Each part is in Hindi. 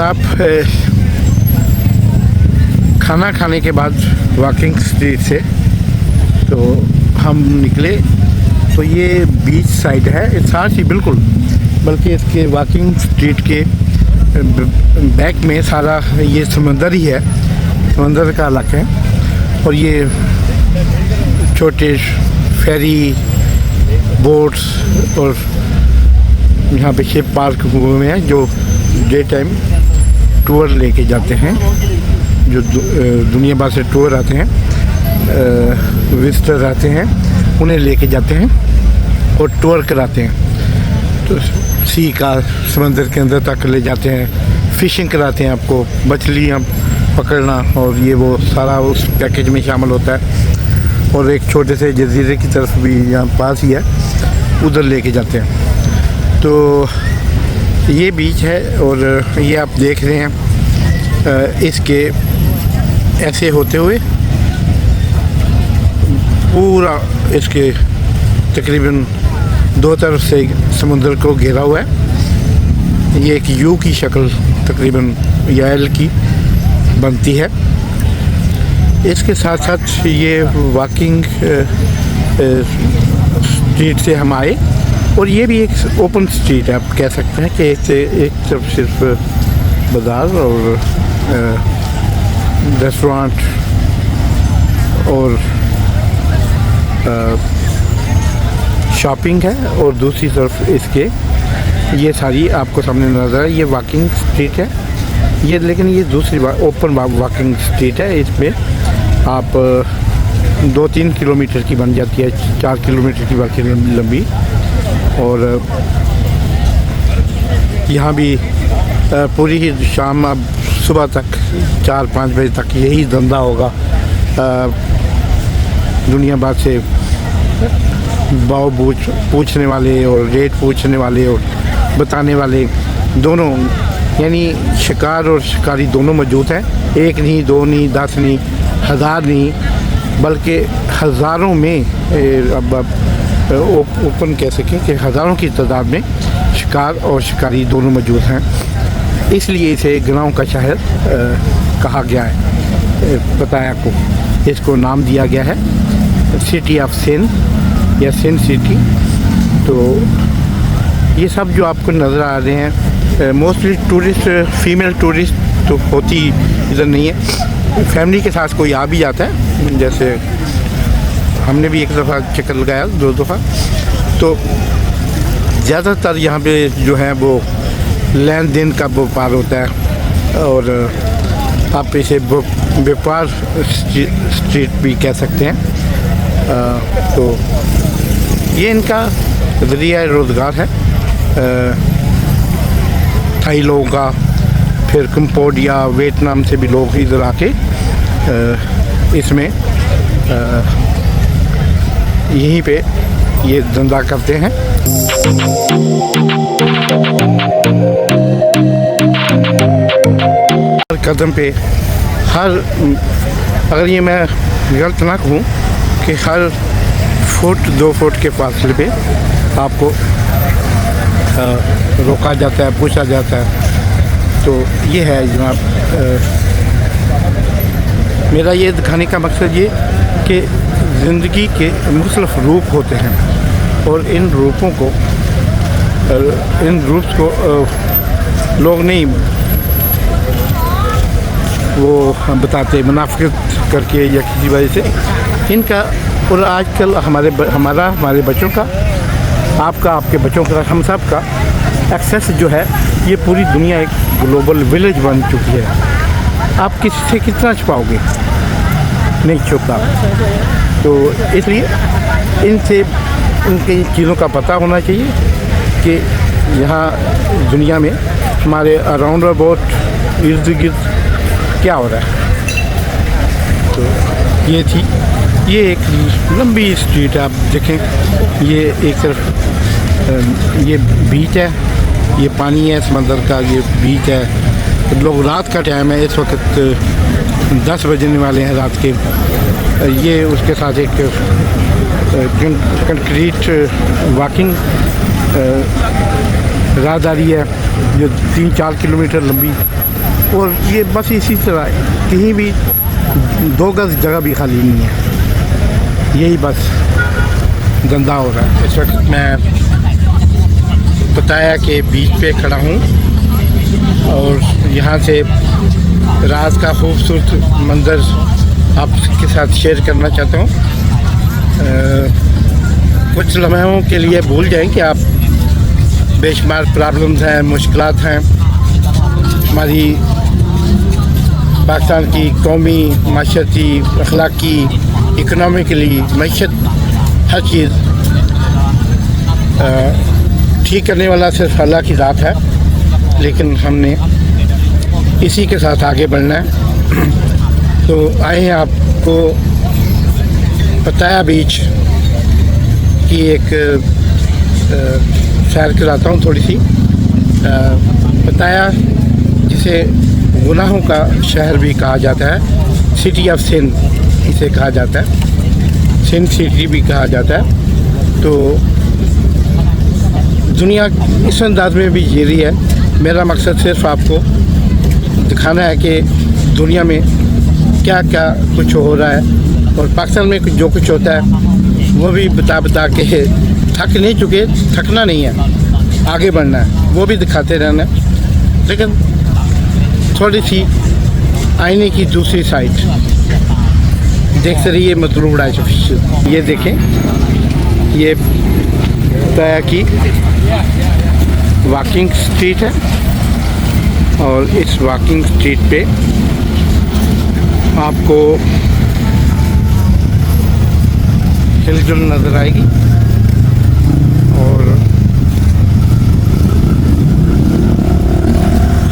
जनाब, खाना खाने के बाद वॉकिंग स्ट्रीट से तो हम निकले तो ये बीच साइड है, साथ ही बिल्कुल, बल्कि इसके वॉकिंग स्ट्रीट के बैक में सारा ये समंदर ही है, समंदर का इलाका है। और ये छोटे फेरी बोट्स और यहाँ पे शिप पार्क हुए हैं जो डे टाइम टूर लेके जाते हैं, जो दुनिया भर से टूर आते हैं, विजिटर आते हैं, उन्हें लेके जाते हैं और टूर कराते हैं। तो सी का समंदर के अंदर तक ले जाते हैं, फ़िशिंग कराते हैं, आपको मछलियाँ पकड़ना और ये वो सारा उस पैकेज में शामिल होता है। और एक छोटे से जजीरे की तरफ भी यहाँ पास ही है, उधर लेके जाते हैं। तो ये बीच है और ये आप देख रहे हैं, इसके ऐसे होते हुए पूरा इसके तकरीबन दो तरफ से समुद्र को घेरा हुआ है। ये एक यू की शक्ल तकरीबन या एल की बनती है। इसके साथ साथ ये वॉकिंग स्ट्रीट से हम आए और ये भी एक ओपन स्ट्रीट है, आप कह सकते हैं कि एक तरफ सिर्फ बाज़ार और रेस्टोरेंट और शॉपिंग है, और दूसरी तरफ इसके ये सारी आपको सामने नज़र है, ये वॉकिंग स्ट्रीट है ये। लेकिन ये दूसरी ओपन वॉकिंग स्ट्रीट है, इसमें आप 2-3 किलोमीटर की बन जाती है, 4 किलोमीटर की बाकी लंबी। और यहाँ भी पूरी ही शाम, अब सुबह तक 4-5 बजे तक यही धंधा होगा। दुनिया भर से भाव पूछने वाले और रेट पूछने वाले और बताने वाले दोनों, यानी शिकार और शिकारी दोनों मौजूद हैं। एक नहीं, दो नहीं, 10 नहीं, 1000 नहीं, बल्कि हज़ारों में, अब ओपन कह सकें कि हज़ारों की तादाद में शिकार और शिकारी दोनों मौजूद हैं। इसलिए इसे गाँव का शहर कहा गया है। बताया आपको, इसको नाम दिया गया है सिटी ऑफ सिंध या सिंध सिटी। तो ये सब जो आपको नज़र आ रहे हैं, मोस्टली टूरिस्ट, फीमेल टूरिस्ट तो होती इधर नहीं है, फैमिली के साथ कोई आ भी जाता है। जैसे हमने भी एक दफ़ा चक्कर लगाया, 2 दफ़ा। तो ज़्यादातर यहाँ पे जो है वो लेन देन का व्यापार होता है, और आप इसे व्यापार स्ट्रीट भी कह सकते हैं। तो ये इनका ज़रिया रोज़गार है थाई लोगों का। फिर कंबोडिया, वियतनाम से भी लोग इधर आके इसमें यहीं पे ये धंधा करते हैं। कदम पे हर, अगर ये मैं गलत ना कहूँ, कि हर फुट 2 फुट के फासले पे आपको रोका जाता है, पूछा जाता है। तो ये है जनाब, मेरा ये दिखाने का मकसद ये कि ज़िंदगी के मुख्तलिफ रूप होते हैं, और इन रूपों को, इन रूप्स को लोग नहीं वो बताते मुनाफिकत करके या किसी वजह से इनका। और आजकल हमारे बच्चों का, आपका, आपके बच्चों का, हम सब का एक्सेस जो है, ये पूरी दुनिया एक ग्लोबल विलेज बन चुकी है। आप किसी से कितना छुपाओगे, नहीं छुपता। तो इसलिए इनसे, इनकी चीज़ों का पता होना चाहिए कि यहाँ दुनिया में हमारे अराउंड अबाउट इर्द गिर्द क्या हो रहा है। तो ये एक लंबी स्ट्रीट है, आप देखें, ये एक तरफ ये बीच है, ये पानी है समंदर का, ये बीच है। लोग, रात का टाइम है, इस वक्त 10 बजने वाले हैं रात के। ये उसके साथ एक कंक्रीट वॉकिंग राहदारी है जो 3-4 किलोमीटर लंबी, और ये बस इसी तरह कहीं भी 2 गज जगह भी खाली नहीं है, यही बस गंदा हो रहा है। इस वक्त मैं बताया कि बीच पे खड़ा हूँ और यहाँ से रात का खूबसूरत मंज़र आपके साथ शेयर करना चाहता हूँ। कुछ लम्हों के लिए भूल जाएं कि आप बेशुमार प्रॉब्लम्स हैं, मुश्किलात हैं, हमारी पाकिस्तान की कौमी, माशरती, अखलाकी, इकनॉमिकली मईशत हर चीज़ ठीक करने वाला सिर्फ अल्लाह की ज़ात है, लेकिन हमने इसी के साथ आगे बढ़ना है। तो आए हैं आपको पताया बीच की एक सैर कराता हूँ थोड़ी सी। पताया जिसे गुनाहों का शहर भी कहा जाता है, सिटी ऑफ सिन इसे कहा जाता है, सिन सिटी भी कहा जाता है। तो दुनिया इस अंदाज में भी जी रही है। मेरा मकसद सिर्फ आपको दिखाना है कि दुनिया में क्या क्या कुछ हो रहा है, और पाकिस्तान में जो कुछ होता है वो भी बता के थक नहीं चुके, थकना नहीं है, आगे बढ़ना है, वो भी दिखाते रहना है। लेकिन थोड़ी सी आईने की दूसरी साइड देखते रहिए मतलूब राइट ऑफिशियल। ये देखें, ये पताया की वॉकिंग स्ट्रीट है, और इस वॉकिंग स्ट्रीट पे आपको हिलजुल नज़र आएगी, और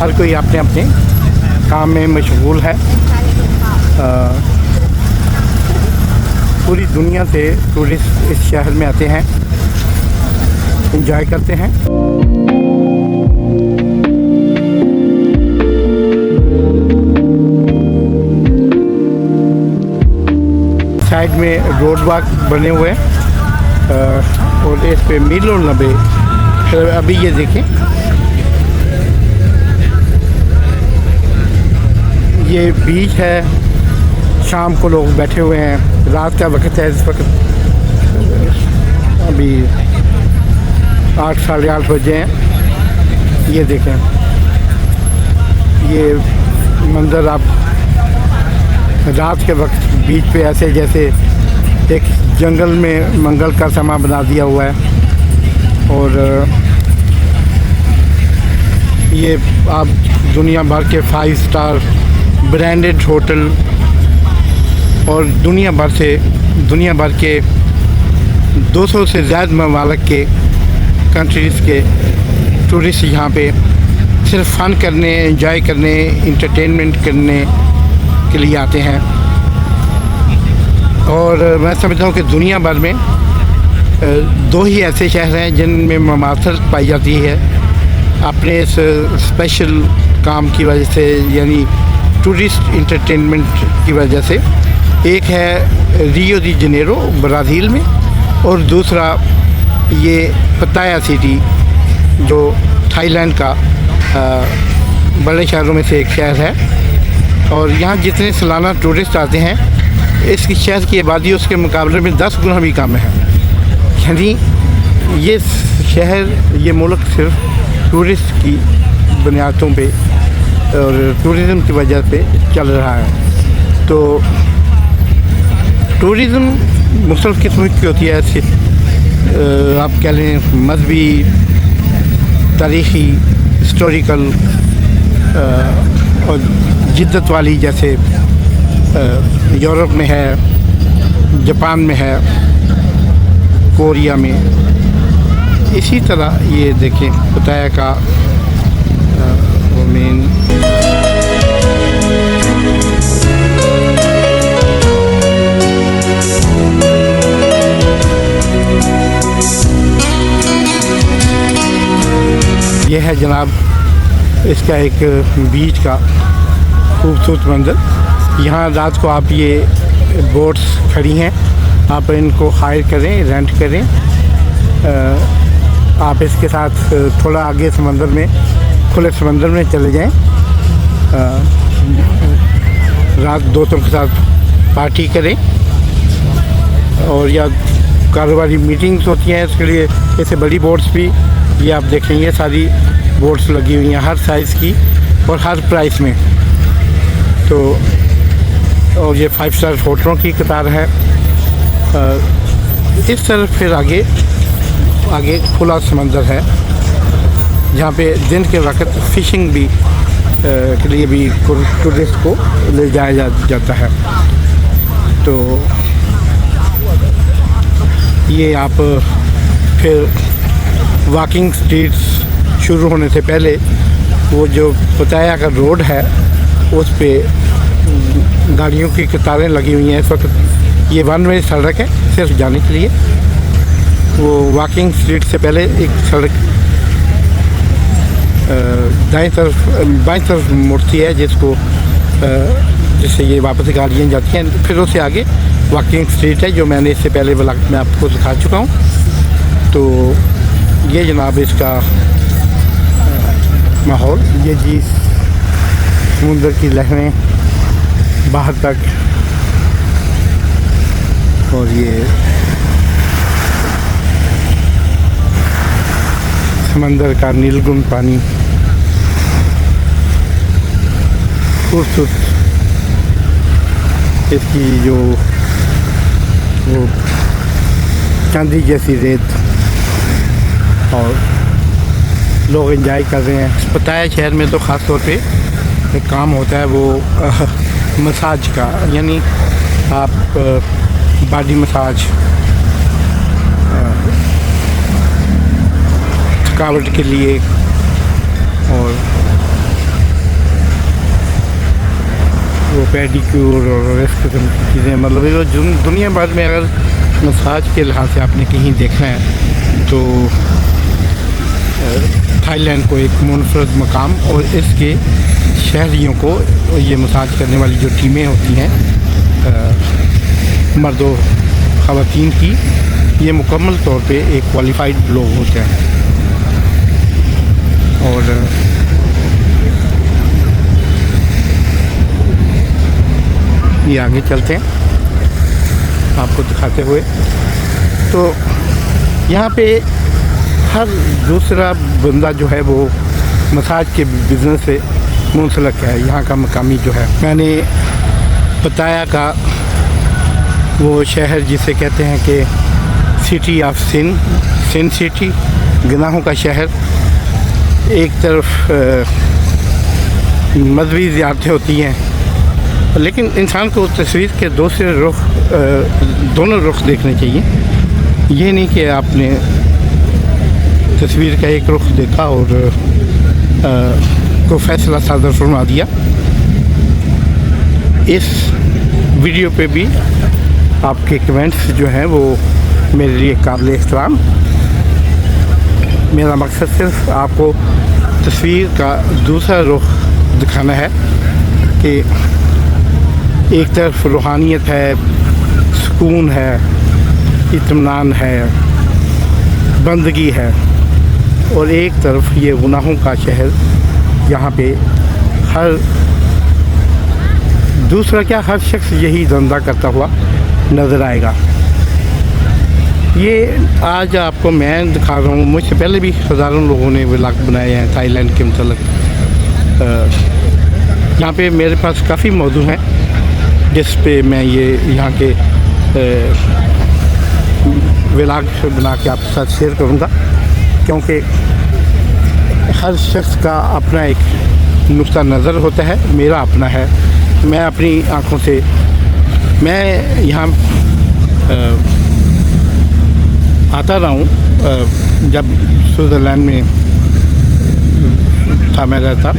हर कोई अपने अपने काम में मशगूल है। पूरी दुनिया से टूरिस्ट इस शहर में आते हैं, एंजॉय करते हैं। साइड में रोड वॉक बने हुए हैं, और इस पे मीलों लंबे। अभी ये देखें, ये बीच है, शाम को लोग बैठे हुए हैं, रात का वक्त है, इस वक्त अभी 8 साढ़े 8 बजे हैं। ये देखें, ये मंज़र आप रात के वक्त बीच पे ऐसे जैसे एक जंगल में मंगल का समा बना दिया हुआ है। और ये आप दुनिया भर के 5 स्टार ब्रांडेड होटल और दुनिया भर के 200 से ज़्यादा ममालिक के कंट्रीज़ के टूरिस्ट यहाँ पे सिर्फ फ़न करने, एंजॉय करने, इंटरटेनमेंट करने के लिए आते हैं। और मैं समझता हूँ कि दुनिया भर में 2 ही ऐसे शहर हैं जिनमें ममासत पाई जाती है अपने इस स्पेशल काम की वजह से, यानी टूरिस्ट इंटरटेनमेंट की वजह से। एक है रियो डी जनेरो ब्राज़ील में, और दूसरा ये पताया सिटी जो थाईलैंड का बड़े शहरों में से एक शहर है। और यहाँ जितने सालाना टूरिस्ट आते हैं, इस शहर की आबादी उसके मुकाबले में 10 गुना भी कम है। यानी ये शहर, ये मुल्क सिर्फ टूरिस्ट की बुनियादों पे और टूरिज़म की वजह से चल रहा है। तो टूरिज़म मुख्तलिफ़ किस्म की होती है, ऐसे आप कह लें मजहबी, तारीख़ी, हिस्टोरिकल और जिद्दत वाली, जैसे यूरोप में है, जापान में है, कोरिया में। इसी तरह ये देखें पताया का वो मेन ये है जनाब इसका एक बीच का खूबसूरत मंज़र। यहाँ रात को आप ये बोट्स खड़ी हैं, आप इनको हायर करें, रेंट करें। आप इसके साथ थोड़ा आगे समंदर में खुले समंदर में चले जाएं, रात दोस्तों के साथ पार्टी करें, और या कारोबारी मीटिंग्स होती हैं, इसके लिए ऐसे बड़ी बोट्स भी ये आप देखेंगे सारी बोट्स लगी हुई हैं हर साइज़ की और हर प्राइस में। तो और ये 5 स्टार होटलों की कतार है। इस तरफ फिर आगे खुला समंदर है, जहाँ पे दिन के वक्त फ़िशिंग भी के लिए भी टूरिस्ट को ले जाया जाता है। तो ये आप फिर वॉकिंग स्ट्रीट्स शुरू होने से पहले वो जो पताया का रोड है उस पे गाड़ियों की कतारें लगी हुई हैं। इस वक्त ये 1 वे सड़क है सिर्फ जाने के लिए। वो वॉकिंग स्ट्रीट से पहले एक सड़क बाईं तरफ मुड़ती है, जिससे ये वापस गाड़ियाँ जाती हैं। फिर उससे आगे वॉकिंग स्ट्रीट है, जो मैंने इससे पहले व्लॉग में आपको दिखा चुका हूँ। तो ये जनाब इसका माहौल, ये जी समुंदर की लहरें बाहर तक, और ये समंदर का नीलगुण पानी, खूबसूरत इसकी जो वो चांदी जैसी रेत, और लोग एंजॉय कर रहे हैं। पताया शहर में तो ख़ास तौर पे एक काम होता है वो मसाज का, यानी आप बॉडी मसाज, थकावट के लिए, और वो पेडिक्योर और इस किस्म की चीज़ें, मतलब ये दुनिया भर में अगर मसाज के लिहाज से आपने कहीं देखना है तो थाईलैंड को एक मुनफरद मकाम, और इसके शहरियों को ये मसाज करने वाली जो टीमें होती हैं मर्दों ख़वातीन की, ये मुकम्मल तौर पे एक क्वालिफाइड लोग होते हैं। और ये आगे चलते हैं आपको दिखाते हुए। तो यहाँ पे हर दूसरा बंदा जो है वो मसाज के बिज़नेस से मुंसलिक है। यहाँ का मकामी जो है, मैंने पताया का वो शहर जिसे कहते हैं कि सिटी ऑफ सिन सिटी, गुनाहों का शहर। एक तरफ मजहबी ज़ियारतें होती हैं, लेकिन इंसान को तस्वीर के दोनों रुख देखने चाहिए। ये नहीं कि आपने तस्वीर का एक रुख देखा और को फैसला सादर फरमा दिया। इस वीडियो पे भी आपके कमेंट्स जो हैं वो मेरे लिए काबिल एहतराम। मेरा मकसद सिर्फ आपको तस्वीर का दूसरा रुख दिखाना है कि एक तरफ रूहानियत है, सुकून है, इत्मीनान है, बंदगी है, और एक तरफ ये गुनाहों का शहर। यहाँ पे हर दूसरा क्या, हर शख्स यही धंधा करता हुआ नज़र आएगा। ये आज आपको मैं दिखा रहा हूँ, मुझसे पहले भी हज़ारों लोगों ने व्लॉग बनाए हैं थाईलैंड के मतलब। यहाँ पे मेरे पास काफ़ी मौजू हैं जिस पे मैं ये यहाँ के व्लॉग बना के आपके साथ शेयर करूँगा, क्योंकि हर शख्स का अपना एक नुक्ता नज़र होता है। मेरा अपना है, मैं अपनी आँखों से, मैं यहाँ आता रहा हूँ। जब स्विट्ज़रलैंड में था मैं रहता,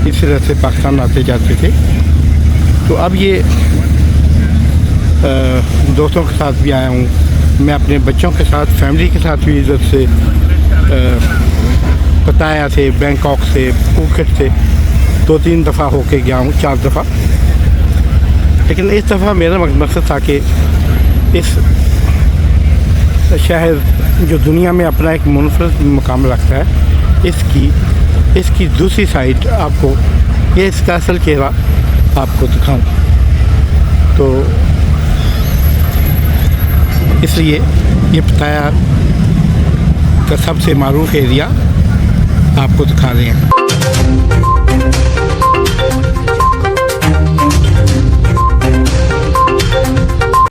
इस तरह से पाकिस्तान आते जाते थे। तो अब ये दोस्तों के साथ भी आया हूँ, मैं अपने बच्चों के साथ, फैमिली के साथ भी इधर से पताया से, बैंकॉक से, फुकेट से 2-3 दफ़ा होके गया हूँ, 4 दफ़ा। लेकिन इस दफ़ा मेरा मकसद था कि इस शहर जो दुनिया में अपना एक मुनफरद मकाम रखता है, इसकी इसकी दूसरी साइड आपको ये इसका असल चेहरा आपको दिखाऊं, तो इसलिए ये पताया का सबसे मारूफ एरिया आपको दिखा रहे हैं।